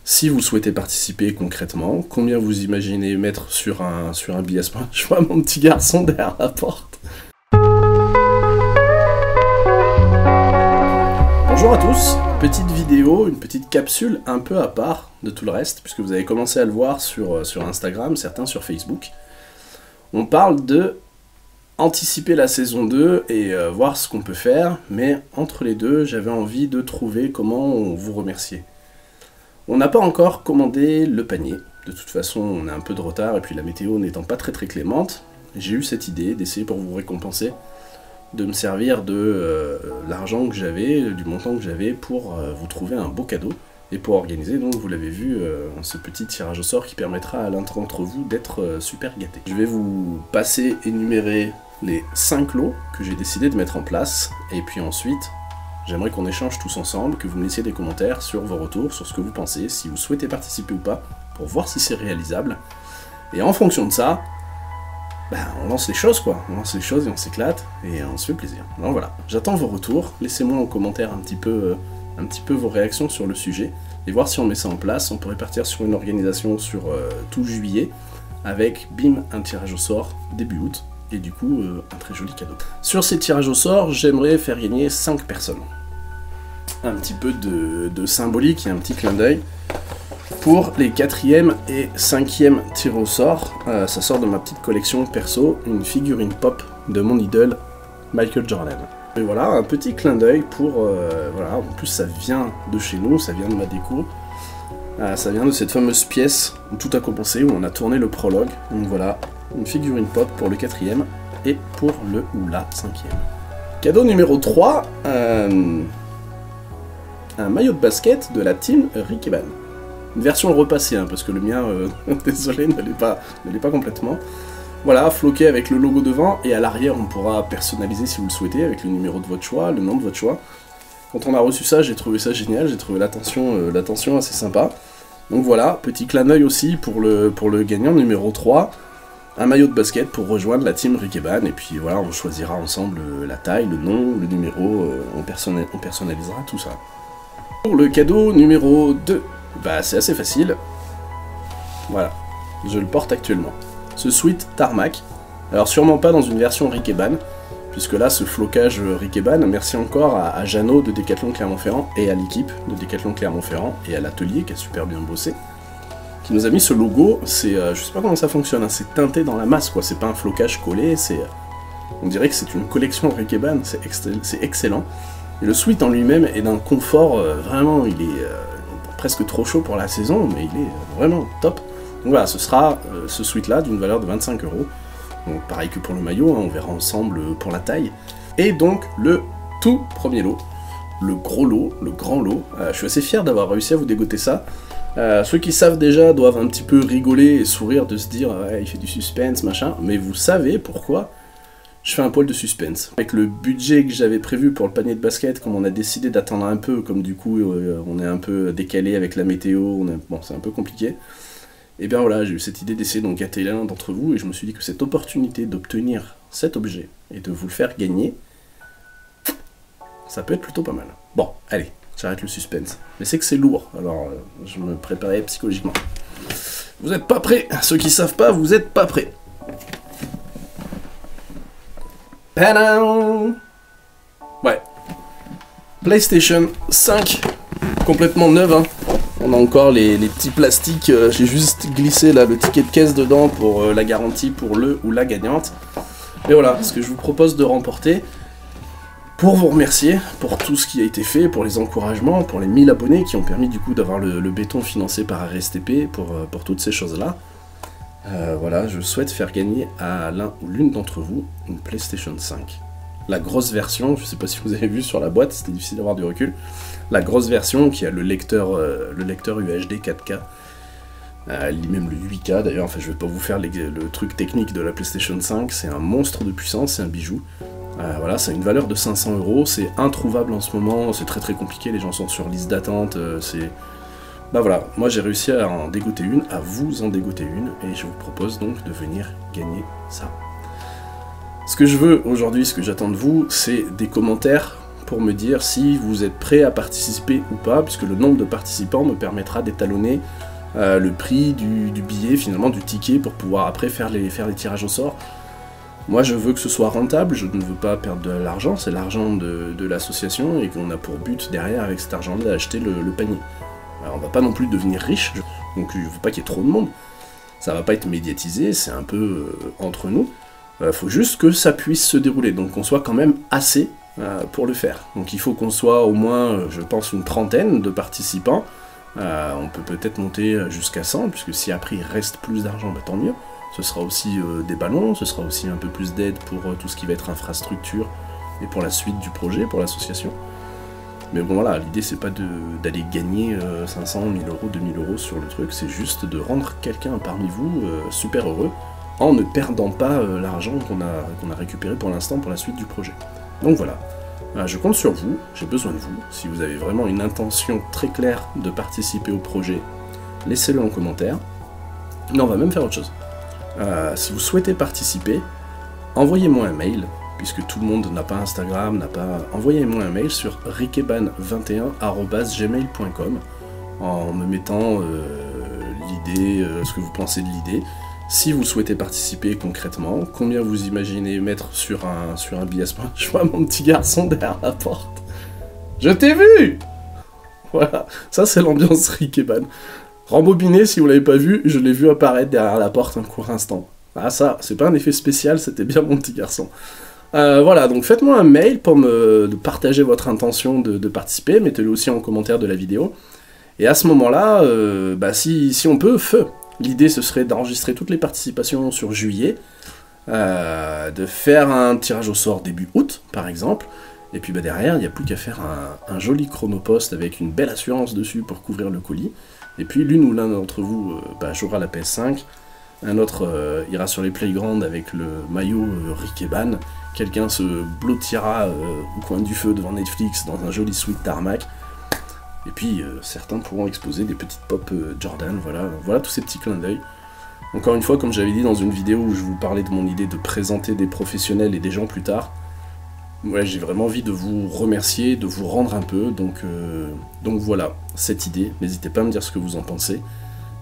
si vous souhaitez participer concrètement, combien vous imaginez mettre sur un billet à ce point. Je vois mon petit garçon derrière la porte. Bonjour à tous, petite vidéo, une petite capsule un peu à part de tout le reste, puisque vous avez commencé à le voir sur Instagram, certains sur Facebook. On parle de anticiper la saison 2 et voir ce qu'on peut faire, mais entre les deux, j'avais envie de trouver comment vous remercier. On n'a pas encore commandé le panier, de toute façon on a un peu de retard, et puis la météo n'étant pas très clémente, j'ai eu cette idée d'essayer pour vous récompenser, de me servir de l'argent que j'avais, du montant que j'avais pour vous trouver un beau cadeau, et pour organiser, donc vous l'avez vu, ce petit tirage au sort qui permettra à l'un d'entre vous d'être super gâté. Je vais vous passer énumérer les 5 lots que j'ai décidé de mettre en place, et puis ensuite, j'aimerais qu'on échange tous ensemble, que vous me laissiez des commentaires sur vos retours, sur ce que vous pensez, si vous souhaitez participer ou pas, pour voir si c'est réalisable. Et en fonction de ça, on lance les choses quoi, on lance les choses et on s'éclate, et on se fait plaisir. Alors voilà, j'attends vos retours, laissez-moi en commentaire un petit peu vos réactions sur le sujet, et voir si on met ça en place. On pourrait partir sur une organisation sur tout juillet, avec bim, un tirage au sort début août, et du coup un très joli cadeau. Sur ces tirages au sort, j'aimerais faire gagner 5 personnes. Un petit peu de symbolique et un petit clin d'œil. Pour les 4e et 5e tirs au sort, ça sort de ma petite collection perso, une figurine pop de mon idole Michael Jordan. Et voilà, un petit clin d'œil pour... voilà, en plus ça vient de chez nous, ça vient de ma déco. Ça vient de cette fameuse pièce où tout a commencé, où on a tourné le prologue. Donc voilà, une figurine pop pour le 4e et pour le ou la 5e. Cadeau numéro 3, un maillot de basket de la team Rikeban. Une version repassée, hein, parce que le mien, désolé, ne l'est pas complètement. Voilà, floqué avec le logo devant, et à l'arrière on pourra personnaliser si vous le souhaitez, avec le numéro de votre choix, le nom de votre choix. Quand on a reçu ça, j'ai trouvé ça génial, j'ai trouvé l'attention assez sympa. Donc voilà, petit clin d'œil aussi pour le gagnant numéro 3, un maillot de basket pour rejoindre la team Rikeban, et puis voilà, on choisira ensemble la taille, le nom, le numéro, on personnalisera tout ça. Pour le cadeau numéro 2, c'est assez facile. Voilà, je le porte actuellement. Ce sweat Tarmac, alors sûrement pas dans une version Rikeban, puisque là, ce flocage Rikeban, merci encore à Jeannot de Decathlon Clermont-Ferrand, et à l'équipe de Decathlon Clermont-Ferrand, et à l'atelier qui a super bien bossé, qui nous a mis ce logo. C'est, je sais pas comment ça fonctionne, hein, c'est teinté dans la masse, quoi, c'est pas un flocage collé, c'est... On dirait que c'est une collection Rikeban, c'est excellent. Et le sweat en lui-même est d'un confort, vraiment, il est presque trop chaud pour la saison, mais il est vraiment top. Donc voilà, ce sera ce sweat-là d'une valeur de 25 €. Donc pareil que pour le maillot, hein, on verra ensemble pour la taille. Et donc le tout premier lot, le gros lot, le grand lot. Je suis assez fier d'avoir réussi à vous dégoter ça. Ceux qui savent déjà doivent un petit peu rigoler et sourire de se dire ouais, il fait du suspense, machin. Mais vous savez pourquoi je fais un poil de suspense. Avec le budget que j'avais prévu pour le panier de basket, comme on a décidé d'attendre un peu, comme du coup on est un peu décalé avec la météo, bon c'est un peu compliqué. Et bien voilà, j'ai eu cette idée d'essayer d'en gâter l'un d'entre vous, et je me suis dit que cette opportunité d'obtenir cet objet et de vous le faire gagner, ça peut être plutôt pas mal. Bon, allez, j'arrête le suspense. Mais c'est que c'est lourd, alors je me préparais psychologiquement. Vous êtes pas prêts, ceux qui savent pas, vous êtes pas prêts. Padam! Ouais. PlayStation 5, complètement neuve, hein. On a encore les petits plastiques, j'ai juste glissé là le ticket de caisse dedans pour la garantie pour le ou la gagnante. Et voilà, ce que je vous propose de remporter, pour vous remercier pour tout ce qui a été fait, pour les encouragements, pour les 1000 abonnés qui ont permis du coup d'avoir le béton financé par RSTP, pour toutes ces choses-là. Voilà, je souhaite faire gagner à l'un ou l'une d'entre vous une PlayStation 5. La grosse version, je sais pas si vous avez vu sur la boîte, c'était difficile d'avoir du recul. La grosse version qui a le lecteur UHD 4K, même le 8K d'ailleurs, enfin je vais pas vous faire le truc technique de la PlayStation 5, c'est un monstre de puissance, c'est un bijou. Voilà, ça a une valeur de 500 €, c'est introuvable en ce moment, c'est très compliqué, les gens sont sur liste d'attente, c'est... Bah voilà, moi j'ai réussi à en dégoter une, à vous en dégoter une, et je vous propose donc de venir gagner ça. Ce que je veux aujourd'hui, ce que j'attends de vous, c'est des commentaires pour me dire si vous êtes prêt à participer ou pas, puisque le nombre de participants me permettra d'étalonner le prix du billet, finalement du ticket, pour pouvoir après faire les tirages au sort. Moi je veux que ce soit rentable, je ne veux pas perdre de l'argent, c'est l'argent de l'association, et qu'on a pour but derrière avec cet argent d'acheter le panier. Alors on va pas non plus devenir riche, donc je veux pas qu'il y ait trop de monde, ça va pas être médiatisé, c'est un peu entre nous. Faut juste que ça puisse se dérouler, donc qu'on soit quand même assez pour le faire. Donc il faut qu'on soit au moins, je pense, une trentaine de participants. On peut peut-être monter jusqu'à 100, puisque si après il reste plus d'argent, bah, tant mieux. Ce sera aussi des ballons, ce sera aussi un peu plus d'aide pour tout ce qui va être infrastructure, et pour la suite du projet, pour l'association. Mais bon voilà, l'idée c'est pas d'aller gagner 500, 1000 euros, 2000 euros sur le truc, c'est juste de rendre quelqu'un parmi vous super heureux, en ne perdant pas l'argent qu'on a récupéré pour l'instant pour la suite du projet. Donc voilà, je compte sur vous, j'ai besoin de vous. Si vous avez vraiment une intention très claire de participer au projet, laissez-le en commentaire. Non, on va même faire autre chose. Si vous souhaitez participer, envoyez-moi un mail, puisque tout le monde n'a pas Instagram, envoyez-moi un mail sur rikeban21@gmail.com en me mettant l'idée, ce que vous pensez de l'idée. Si vous souhaitez participer concrètement, combien vous imaginez mettre sur un billet? Je vois mon petit garçon derrière la porte. Je t'ai vu! Voilà, ça c'est l'ambiance Rikeban. Rembobinez, si vous l'avez pas vu, je l'ai vu apparaître derrière la porte un court instant. Ah ça, c'est pas un effet spécial, c'était bien mon petit garçon. Voilà, donc faites-moi un mail pour me partager votre intention de participer, mettez-le aussi en commentaire de la vidéo. Et à ce moment-là, si on peut, feu. L'idée, ce serait d'enregistrer toutes les participations sur juillet, de faire un tirage au sort début août, par exemple, et puis derrière, il n'y a plus qu'à faire un joli chronopost avec une belle assurance dessus pour couvrir le colis, et puis l'une ou l'un d'entre vous jouera la PS5, un autre ira sur les playgrounds avec le maillot Rikeban, quelqu'un se blottira au coin du feu devant Netflix dans un joli suite tarmac, et puis certains pourront exposer des petites pop Jordan, voilà tous ces petits clins d'œil. Encore une fois, comme j'avais dit dans une vidéo où je vous parlais de mon idée de présenter des professionnels et des gens plus tard, ouais, j'ai vraiment envie de vous remercier, de vous rendre un peu, donc voilà, cette idée, n'hésitez pas à me dire ce que vous en pensez.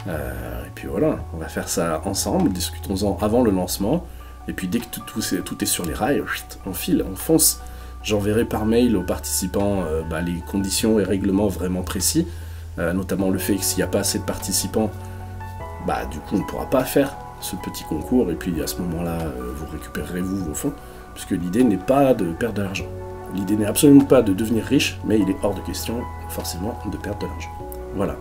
Et puis voilà, on va faire ça ensemble, discutons-en avant le lancement, et puis dès que tout est sur les rails, on file, on fonce. J'enverrai par mail aux participants les conditions et règlements vraiment précis, notamment le fait que s'il n'y a pas assez de participants, du coup on ne pourra pas faire ce petit concours, et puis à ce moment-là, vous récupérerez vos fonds, puisque l'idée n'est pas de perdre de l'argent. L'idée n'est absolument pas de devenir riche, mais il est hors de question, forcément, de perdre de l'argent. Voilà.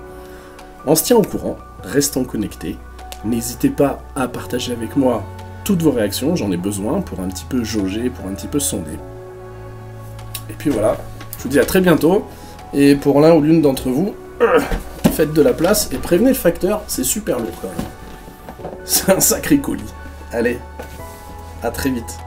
On se tient au courant, restons connectés, n'hésitez pas à partager avec moi toutes vos réactions, j'en ai besoin pour un petit peu jauger, pour un petit peu sonder. Et puis voilà, je vous dis à très bientôt, et pour l'un ou l'une d'entre vous, faites de la place et prévenez le facteur, c'est super lourd quand même. C'est un sacré colis. Allez, à très vite.